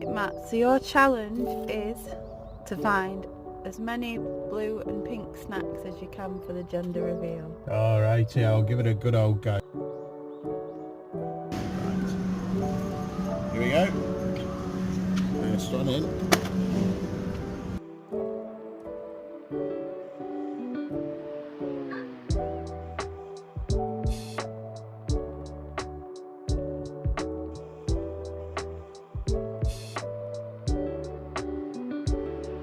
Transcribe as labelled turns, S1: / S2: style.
S1: Matt, so your challenge is to find as many blue and pink snacks as you can for the gender reveal.
S2: All right, yeah, I'll give it a good old go. Right. Here we go. First one in.